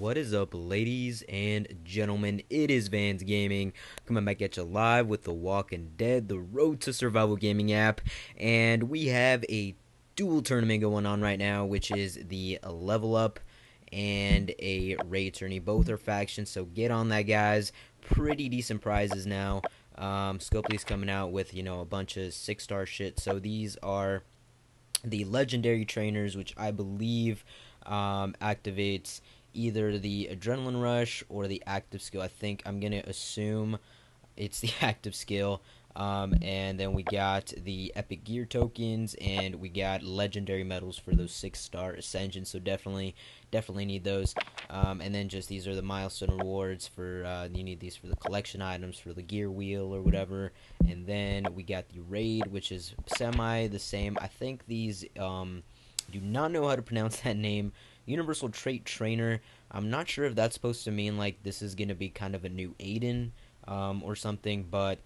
What is up, ladies and gentlemen? It is Vanz Gaming coming back at you live with The Walking Dead, the Road to Survival gaming app, and we have a dual tournament going on right now, which is the level up and a raid tourney. Both are factions, so get on that, guys. Pretty decent prizes now. Scopely's coming out with a bunch of 6-star shit. So these are the legendary trainers, which I believe activates either the adrenaline rush or the active skill. I think I'm gonna assume it's the active skill. And then we got the epic gear tokens, and we got legendary medals for those 6-star ascensions. So definitely need those. And then just these are the milestone rewards for you need these for the collection items for the gear wheel or whatever. And then we got the raid, which is semi the same. I think these do not know how to pronounce that name. Universal trait trainer. I'm not sure if that's supposed to mean like this is gonna be kind of a new Aiden or something, but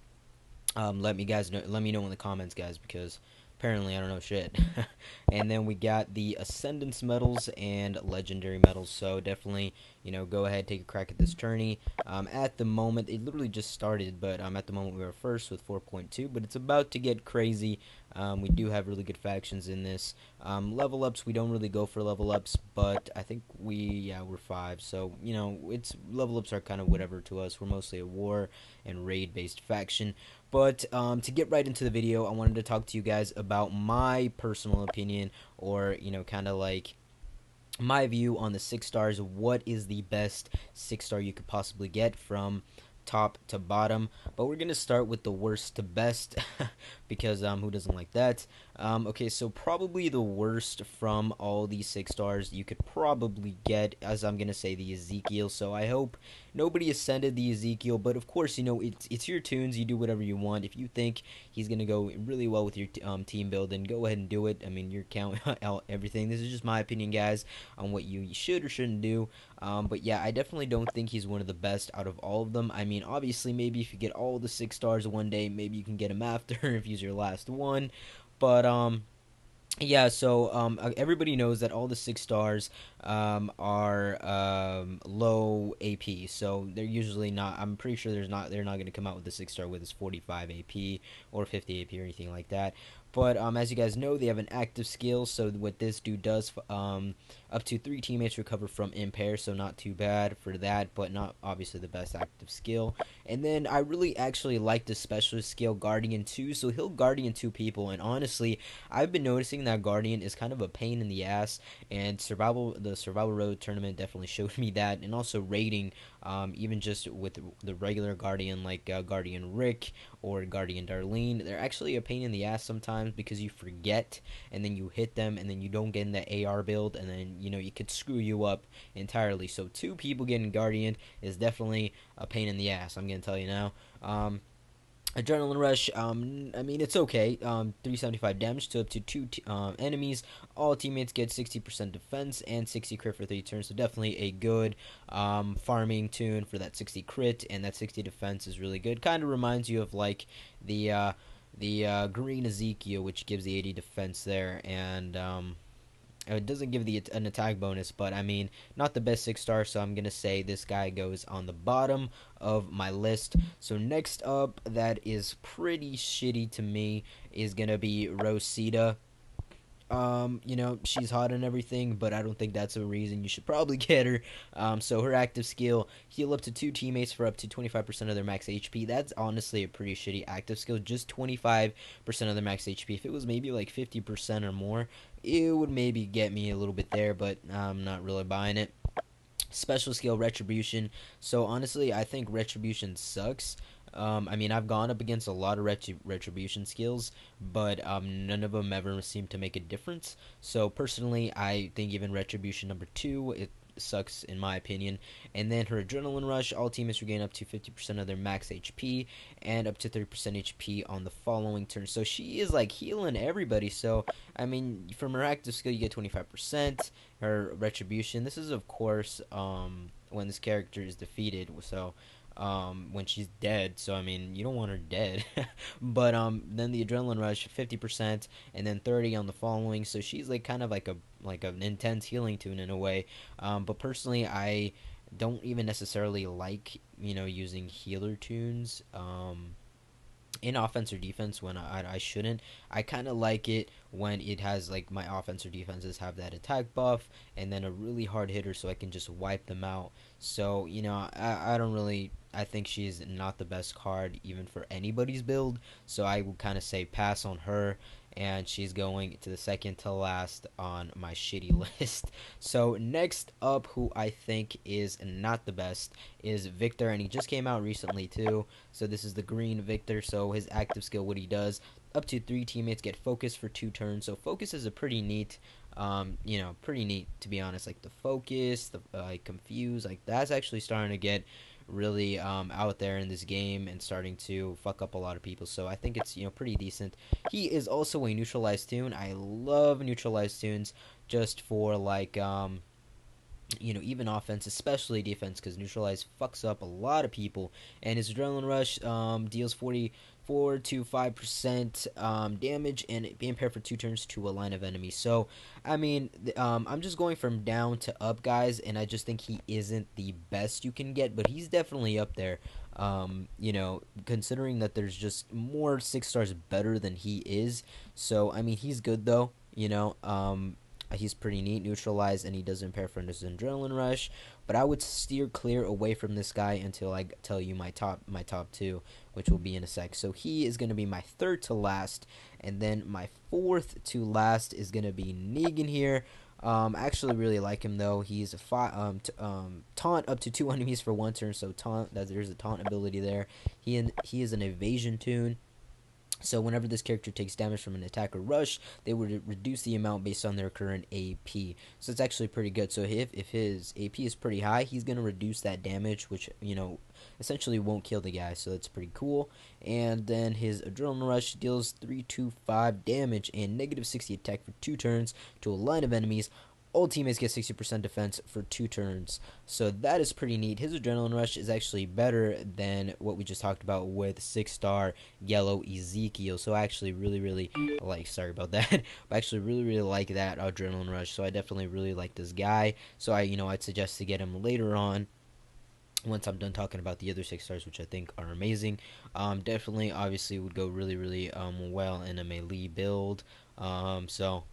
let me know in the comments, guys, because apparently I don't know shit. And then we got the Ascendance medals and legendary medals, so definitely go ahead, take a crack at this tourney. At the moment it literally just started, but at the moment we were first with 4.2, but it's about to get crazy. We do have really good factions in this. Level ups, we don't really go for level ups, but I think we're 5, so it's level ups are kind of whatever to us. We're mostly a war and raid based faction. But to get right into the video, I wanted to talk to you guys about my personal opinion, or kind of like my view on the 6 stars. What is the best 6-star you could possibly get from top to bottom? But we're gonna start with the worst to best because who doesn't like that? Okay, so probably the worst from all these 6 stars you could probably get, as I'm gonna say, the Ezekiel. So I hope nobody ascended the Ezekiel, but of course it's your tunes. You do whatever you want. If you think he's gonna go really well with your team build, then go ahead and do it. I mean, you're counting out everything. This is just my opinion, guys, on what you should or shouldn't do. But yeah, I definitely don't think he's one of the best out of all of them. I mean, obviously, maybe if you get all the 6 stars one day, maybe you can get him after if he's your last one. But yeah, so everybody knows that all the 6 stars are low AP, so they're usually not. I'm pretty sure they're not going to come out with the 6-star with his 45 AP or 50 AP or anything like that. But as you guys know, they have an active skill. So what this dude does, up to 3 teammates recover from impair. So not too bad for that, but not obviously the best active skill. And then I really actually like the specialist skill, Guardian 2. So he'll Guardian 2 people, and honestly, I've been noticing that Guardian is kind of a pain in the ass, and the Survival Road tournament definitely showed me that, and also raiding, even just with the regular Guardian like Guardian Rick or Guardian Darlene, they're actually a pain in the ass sometimes because you forget and then you hit them and then you don't get in the AR build, and then it could screw you up entirely. So 2 people getting Guardian is definitely a pain in the ass, I'm gonna tell you now. Adrenaline rush, I mean, it's okay. 375 damage to up to 2 enemies. All teammates get 60% defense and 60 crit for 3 turns. So definitely a good farming tune for that 60 crit, and that 60 defense is really good. Kind of reminds you of like the green Ezekiel, which gives the 80 defense there, and it doesn't give an attack bonus, but I mean, not the best 6-star, so I'm gonna say this guy goes on the bottom of my list. So next up, that is pretty shitty to me, is gonna be Rosita. She's hot and everything, but I don't think that's a reason you should probably get her. So her active skill, heal up to 2 teammates for up to 25% of their max HP. That's honestly a pretty shitty active skill, just 25% of their max HP. If it was maybe like 50% or more, it would maybe get me a little bit there, but I'm not really buying it. Special skill, Retribution. So honestly, I think Retribution sucks. I mean, I've gone up against a lot of Retribution skills, but none of them ever seem to make a difference. So personally, I think even Retribution number 2, it sucks in my opinion. And then her Adrenaline Rush, all teammates regain up to 50% of their max HP and up to 30% HP on the following turn. So she is like healing everybody. So I mean, from her active skill you get 25%. Her Retribution, this is of course when this character is defeated. So when she's dead. So I mean, you don't want her dead. But then the adrenaline rush 50%, and then 30 on the following. So she's like kind of like an intense healing tune in a way. But personally, I don't even necessarily like using healer tunes. In offense or defense when I shouldn't. I kind of like it when it has like my offense or defenses have that attack buff and then a really hard hitter so I can just wipe them out. So, I don't really. I think she's not the best card even for anybody's build. So I would kind of say pass on her. And she's going to the second to last on my shitty list. So next up, who I think is not the best, is Viktor, and he just came out recently too. So this is the green Viktor. So his active skill, what he does, up to 3 teammates get focus for 2 turns. So focus is a pretty neat, pretty neat to be honest. Like the focus, the confuse, like that's actually starting to get really out there in this game and starting to fuck up a lot of people. So I think it's pretty decent. He is also a neutralized tune. I love neutralized tunes just for like even offense, especially defense, because neutralize fucks up a lot of people. And his adrenaline rush deals 44 to 5% damage and being paired for 2 turns to a line of enemies. So, I mean, I'm just going from down to up, guys, and I just think he isn't the best you can get, but he's definitely up there. Considering that there's just more 6 stars better than he is. So, I mean, he's good though. He's pretty neat, neutralized, and he does impair for his adrenaline rush. But I would steer clear away from this guy until I tell you my top 2, which will be in a sec. So he is going to be my 3rd to last, and then my 4th to last is going to be Negan here. I actually really like him though. He's a taunt up to 2 enemies for 1 turn. So there's a taunt ability there. He is an evasion tune. So whenever this character takes damage from an attack or rush, they would reduce the amount based on their current AP. So it's actually pretty good. So if his AP is pretty high, he's going to reduce that damage, which, essentially won't kill the guy. So that's pretty cool. And then his adrenaline rush deals 325 damage and negative 60 attack for 2 turns to a line of enemies. All teammates get 60% defense for 2 turns. So that is pretty neat. His adrenaline rush is actually better than what we just talked about with 6-star yellow Ezekiel. So I actually really like, sorry about that, but I actually really like that adrenaline rush. So I definitely really like this guy. So I'd suggest to get him later on once I'm done talking about the other 6 stars, which I think are amazing. Definitely, obviously, would go really well in a melee build. So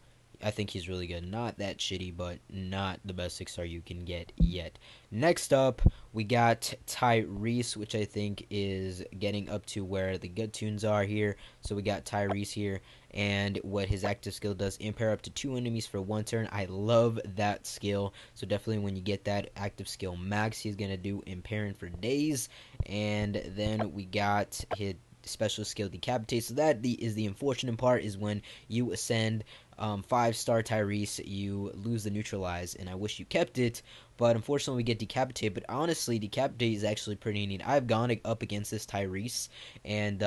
I think he's really good. Not that shitty, but not the best 6-star you can get yet. Next up, we got Tyreese, which I think is getting up to where the good tunes are here. So we got Tyreese here, and what his active skill does, impair up to 2 enemies for 1 turn. I love that skill. So definitely when you get that active skill max, he's going to do impairing for days. And then we got his special skill decapitate. So that is the unfortunate part, is when you ascend 5-star Tyreese, you lose the neutralize, and I wish you kept it, but unfortunately we get decapitate. But honestly, decapitate is actually pretty neat. I've gone up against this Tyreese, and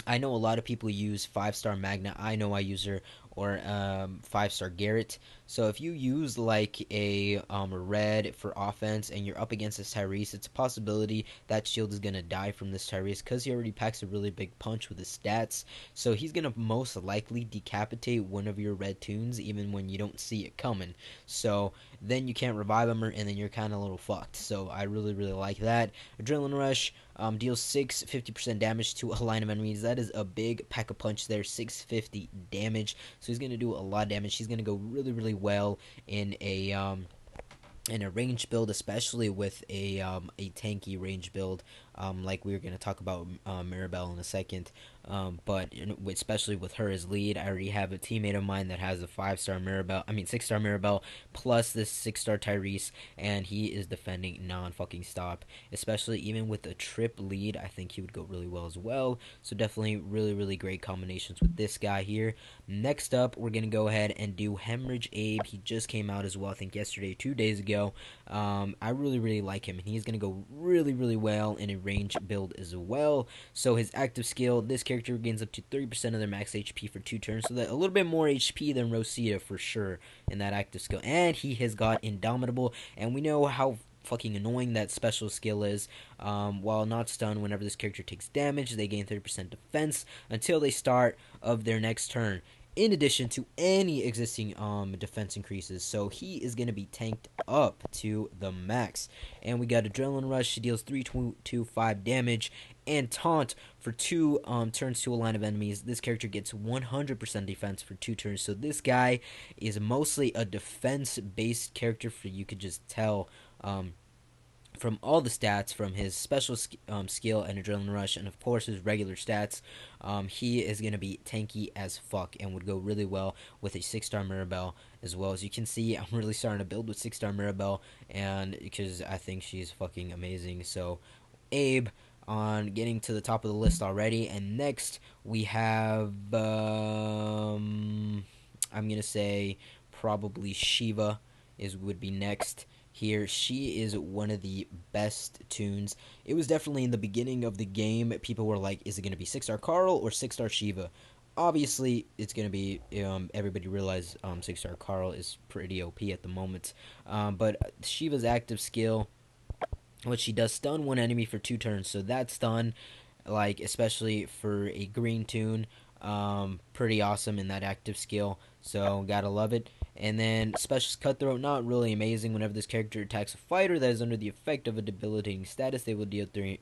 I know a lot of people use 5-star Magna. I know I use her, or 5-star Garrett. So if you use like a red for offense and you're up against this Tyreese, it's a possibility that shield is going to die from this Tyreese because he already packs a really big punch with his stats. So he's going to most likely decapitate one of your red tunes even when you don't see it coming. So then you can't revive him, and then you're kind of a little fucked. So I really like that. Adrenaline Rush deals 50% damage to a line of enemies. That is a big pack of punch there, 650 damage. So he's going to do a lot of damage. He's going to go really well in a range build, especially with a tanky range build, like we were going to talk about Mirabelle in a second. But especially with her as lead, I already have a teammate of mine that has a 6-star Mirabelle plus this 6-star Tyreese, and he is defending non-fucking stop. Especially even with a trip lead, I think he would go really well as well. So definitely really great combinations with this guy here. Next up, we're gonna go ahead and do Hemorrhage Abe. He just came out as well, I think yesterday, 2 days ago. I really like him, and he's gonna go really well in a range build as well. So his active skill, this character gains up to 30% of their max HP for 2 turns, so that a little bit more HP than Rosita for sure in that active skill. And he has got Indomitable, and we know how fucking annoying that special skill is. While not stunned, whenever this character takes damage, they gain 30% defense until they start of their next turn, in addition to any existing defense increases. So he is going to be tanked up to the max. And we got Adrenaline Rush. She deals 325 damage, and Taunt for 2 turns to a line of enemies. This character gets 100% defense for 2 turns. So this guy is mostly a defense-based character, for you could just tell from all the stats, from his special skill and Adrenaline Rush, and of course his regular stats. He is going to be tanky as fuck and would go really well with a 6-star Mirabelle as well. As you can see, I'm really starting to build with 6-star Mirabelle, and because I think she's fucking amazing. So Abe on getting to the top of the list already. And next we have I'm going to say probably Shiva would be next here. She is one of the best tunes. It was definitely in the beginning of the game, people were like, is it going to be 6-star Carl or 6-star Shiva? Obviously, it's going to be, everybody realized 6-star Carl is pretty OP at the moment. But Shiva's active skill, what she does, stun one enemy for 2 turns. So that stun, like, especially for a green tune, pretty awesome in that active skill. So gotta love it. And then Specialist Cutthroat, not really amazing. Whenever this character attacks a fighter that is under the effect of a debilitating status, they will deal 30%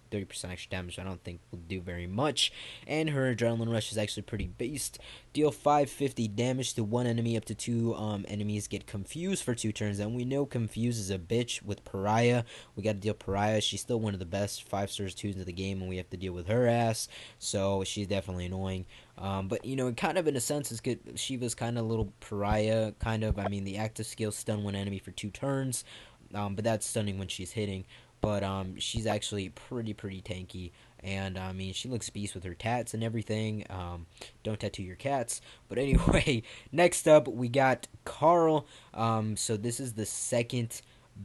extra damage. I don't think will do very much. And her Adrenaline Rush is actually pretty based. Deal 550 damage to 1 enemy, up to 2 enemies get confused for 2 turns. And we know Confuse is a bitch with Pariah. We gotta deal Pariah. She's still one of the best 5-stars tunes of the game, and we have to deal with her ass. So she's definitely annoying. But, you know, kind of in a sense, it's good. Shiva's kind of a little Pariah, kind of. I mean, the active skill stun one enemy for 2 turns, but that's stunning when she's hitting. But she's actually pretty tanky, and I mean, she looks beast with her tats and everything. Don't tattoo your cats. But anyway, next up we got Carl. So this is the second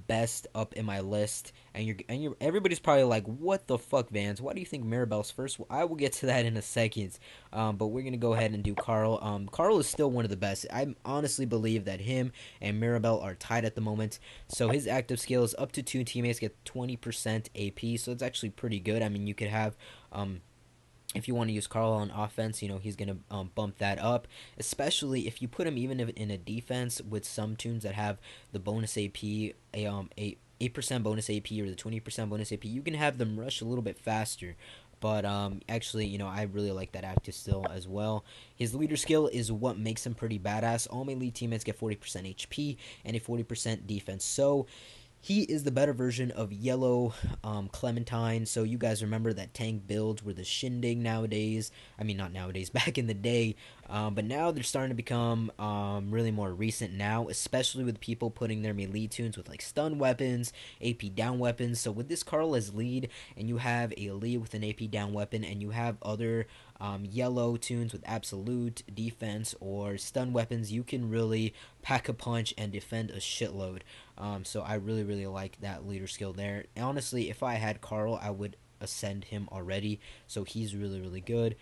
best up in my list, and you're everybody's probably like, what the fuck, Vanz, why do you think Mirabelle's first? Well, I will get to that in a second, but we're gonna go ahead and do Carl. Carl is still one of the best. I honestly believe that him and Mirabelle are tied at the moment. So his active skill is up to 2 teammates get 20% AP, so it's actually pretty good. I mean, you could have if you want to use Carl on offense, you know, he's going to bump that up, especially if you put him even in a defense with some tunes that have the bonus AP, 8% bonus AP or the 20% bonus AP. You can have them rush a little bit faster. But actually, you know, I really like that active still as well. His leader skill is what makes him pretty badass. All my lead teammates get 40% HP and a 40% defense. So he is the better version of Yellow Clementine. So you guys remember that tank builds were the shindig nowadays. I mean, not nowadays, back in the day. But now they're starting to become really more recent now, especially with people putting their melee tunes with like stun weapons, AP down weapons. So with this Carl as lead, and you have a lead with an AP down weapon, and you have other yellow tunes with absolute defense or stun weapons, you can really pack a punch and defend a shitload. So I really like that leader skill there. And honestly, if I had Carl, I would ascend him already. So he's really good.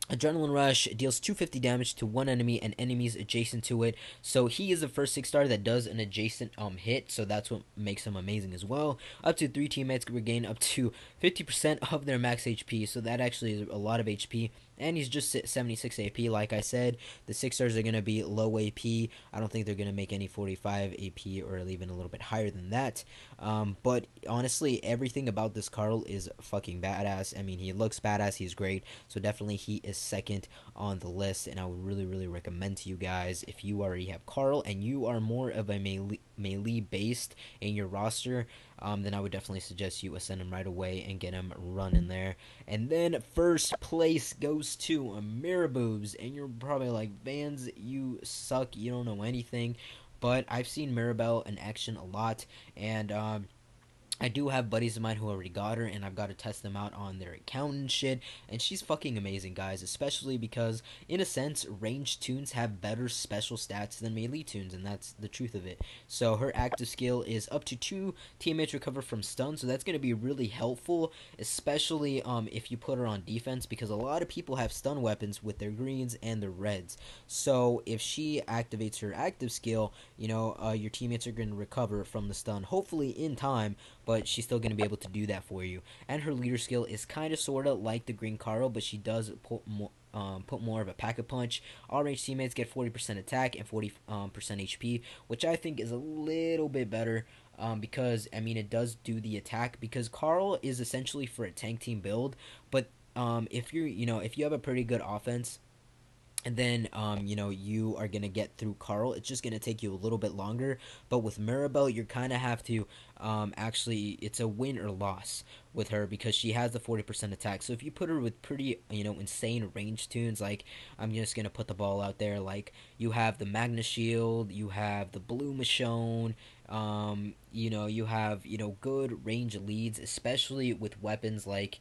Adrenaline Rush deals 250 damage to 1 enemy and enemies adjacent to it. So he is the first 6-star that does an adjacent hit, so that's what makes him amazing as well. Up to 3 teammates regain up to 50% of their max HP, so that actually is a lot of HP. And he's just 76 AP, like I said. The 6-stars are going to be low AP. I don't think they're going to make any 45 AP or even a little bit higher than that. But honestly, everything about this Carl is fucking badass. I mean, he looks badass. He's great. So definitely he is second on the list. And I would really recommend to you guys, if you already have Carl and you are more of a melee based in your roster, then I would definitely suggest you ascend him right away and get him running there. And then first place goes to Miraboobs, and you're probably like, Vanz, you suck, you don't know anything. But I've seen Mirabelle in action a lot, and I do have buddies of mine who already got her, and I've got to test them out on their account and shit. And she's fucking amazing, guys, especially because, in a sense, ranged tunes have better special stats than melee tunes, and that's the truth of it. So her active skill is up to 2 teammates recover from stun, so that's going to be really helpful, especially if you put her on defense, because a lot of people have stun weapons with their greens and their reds. So if she activates her active skill, your teammates are going to recover from the stun, hopefully in time, but she's still going to be able to do that for you. And her leader skill is kind of sort of like the green Carl, but she does put more of a pack-a-punch. All range teammates get 40% attack and 40% HP, which I think is a little bit better because, I mean, it does do the attack, because Carl is essentially for a tank team build, but if if you have a pretty good offense, and then you are gonna get through Carl. It's just gonna take you a little bit longer. But with Mirabelle, you kind of have to actually, it's a win or loss with her, because she has the 40% attack. So if you put her with pretty insane range tunes, like, I'm just gonna put the ball out there, like, you have the Magna Shield, you have the Blue Michonne, you have good range leads, especially with weapons like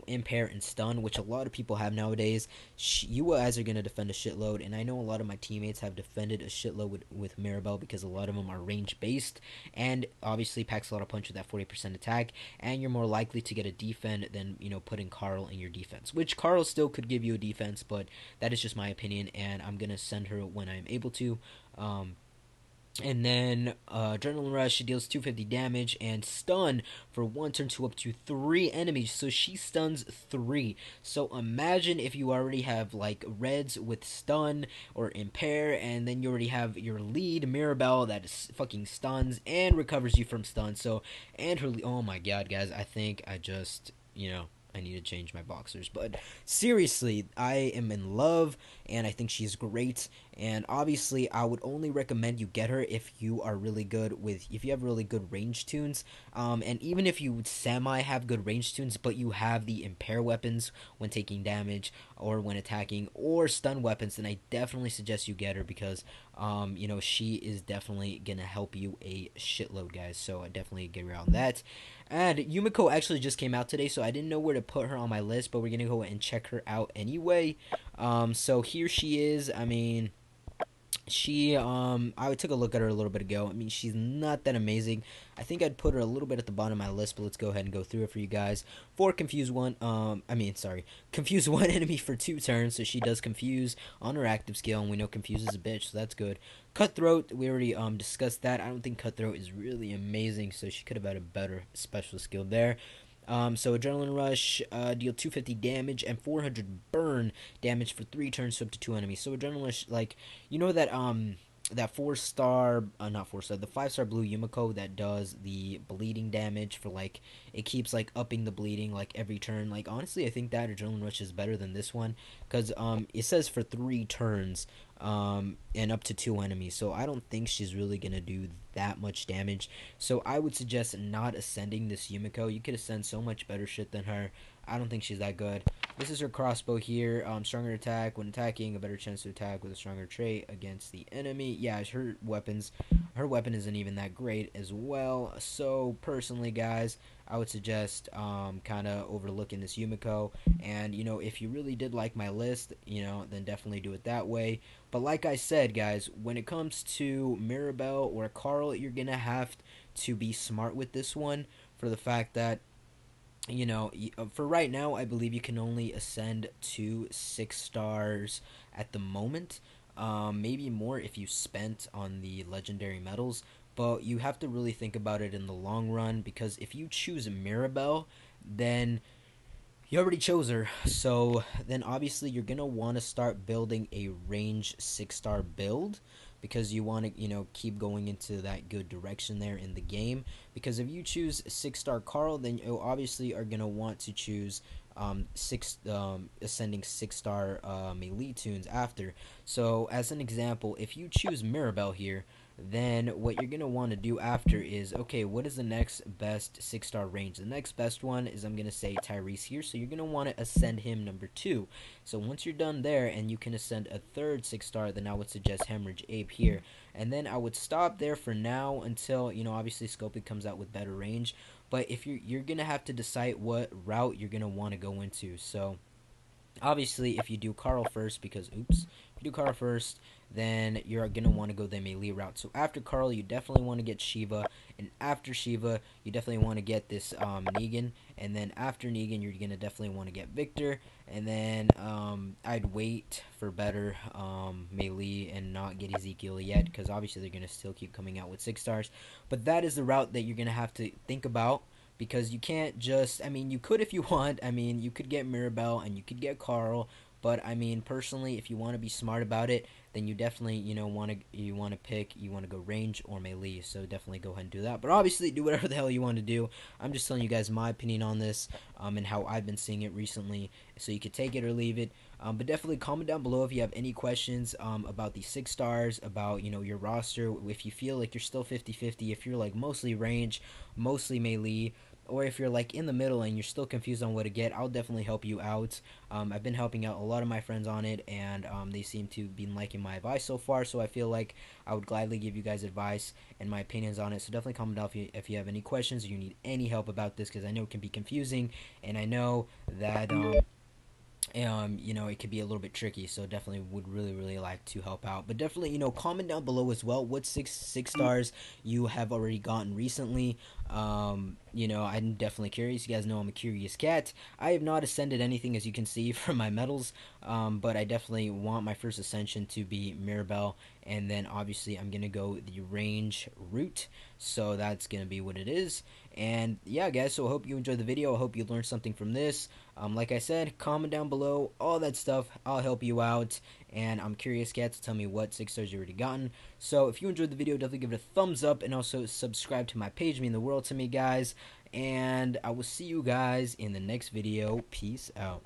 impair and stun, which a lot of people have nowadays. You guys are gonna defend a shitload, and I know a lot of my teammates have defended a shitload with Mirabelle, because a lot of them are range based, and obviously packs a lot of punch with that 40% attack, and you're more likely to get a defend than putting Carl in your defense, which Carl still could give you a defense, but that is just my opinion, and I'm gonna send her when I'm able to. And then Adrenaline Rush, she deals 250 damage and stun for 1 turn to up to 3 enemies. So she stuns 3. So imagine if you already have like reds with stun or impair, and then you already have your lead Mirabelle that is fucking stuns and recovers you from stun. So, and her, oh my god, guys, I think I just, I need to change my boxers. But seriously, I am in love, and I think she's great. And obviously, I would only recommend you get her if you are really good if you have really good range tunes. And even if you semi have good range tunes, but you have the impair weapons when taking damage or when attacking, or stun weapons, then I definitely suggest you get her, because she is definitely gonna help you a shitload, guys. So I definitely get around that. And Yumiko actually just came out today, so I didn't know where to put her on my list, but we're gonna go and check her out anyway. So here she is. I mean, I took a look at her a little bit ago. I mean, she's not that amazing. I think I'd put her a little bit at the bottom of my list, but let's go ahead and go through it for you guys. Confuse one enemy for 2 turns, so she does confuse on her active skill, and we know confuse is a bitch, so that's good. Cutthroat, we already discussed that. I don't think Cutthroat is really amazing, so she could have had a better special skill there. So Adrenaline Rush, deal 250 damage and 400 burn damage for 3 turns to up to 2 enemies. So Adrenaline Rush, like, that 4-star, not 4-star, the 5-star blue Yumiko that does the bleeding damage for, like, it keeps, like, upping the bleeding, like, every turn. Like, honestly, I think that Adrenaline Rush is better than this one, because, it says for 3 turns, and up to 2 enemies, so I don't think she's really gonna do that much damage. So I would suggest not ascending this Yumiko. You could ascend so much better shit than her. I don't think she's that good. This is her crossbow here. Stronger attack when attacking, a better chance to attack with a stronger trait against the enemy. Yeah, her weapon isn't even that great as well. So personally, guys, I would suggest kind of overlooking this Yumiko. And if you really did like my list, then definitely do it that way. But like I said, guys, when it comes to Mirabelle or Carl, you're gonna have to be smart with this one, for the fact that for right now, I believe you can only ascend to 6 stars at the moment. Maybe more if you spent on the legendary medals, but you have to really think about it in the long run, because if you choose Mirabelle, then you already chose her. So then obviously you're gonna want to start building a range 6-star build, because you want to keep going into that good direction there in the game. Because if you choose 6-star Carl, then you obviously are gonna want to choose ascending 6-star melee tunes after. So as an example, if you choose Mirabelle here, then what you're going to want to do after is, okay, what is the next best 6-star range? The next best one is, I'm going to say, Tyreese here. So you're going to want to ascend him number 2. So once you're done there and you can ascend a third 6-star, then I would suggest Hemorrhage Ape here. And then I would stop there for now until, obviously Scopely comes out with better range. but if you're gonna have to decide what route you're gonna want to go into. So obviously, if you do Carl first, because oops, if you do Carl first, then you're gonna want to go the melee route. So after Carl, you definitely want to get Shiva, and after Shiva, you definitely want to get this Negan, and then after Negan, you're gonna definitely want to get Viktor, and then I'd wait for better melee and not get Ezekiel yet, because obviously they're gonna still keep coming out with 6 stars. But that is the route that you're gonna have to think about, because you can't just, I mean, you could if you want. I mean, you could get Mirabelle and you could get Carl, but I mean, personally, if you want to be smart about it, then you definitely, want to go range or melee. So definitely go ahead and do that. But obviously, do whatever the hell you want to do. I'm just telling you guys my opinion on this, and how I've been seeing it recently. So you could take it or leave it. But definitely comment down below if you have any questions about these 6 stars, about your roster. If you feel like you're still 50-50, if you're like mostly range, mostly melee, or if you're like in the middle and you're still confused on what to get, I'll definitely help you out. I've been helping out a lot of my friends on it, and they seem to be liking my advice so far, so I feel like I would gladly give you guys advice and my opinions on it. So definitely comment down if you have any questions or you need any help about this, because I know it can be confusing, and I know that it could be a little bit tricky, so definitely would really like to help out. But definitely, comment down below as well what six stars you have already gotten recently. I'm definitely curious. You guys know I'm a curious cat. I have not ascended anything, as you can see from my medals, but I definitely want my first ascension to be Mirabelle, and then obviously I'm gonna go the range route, so that's gonna be what it is. And yeah, guys, so I hope you enjoyed the video. I hope you learned something from this. Like I said, comment down below, all that stuff. I'll help you out, and I'm curious, cat, to tell me what 6 stars you already gotten. So if you enjoyed the video, definitely give it a thumbs up, and also subscribe to my page. It means the world to me, guys. And I will see you guys in the next video. Peace out.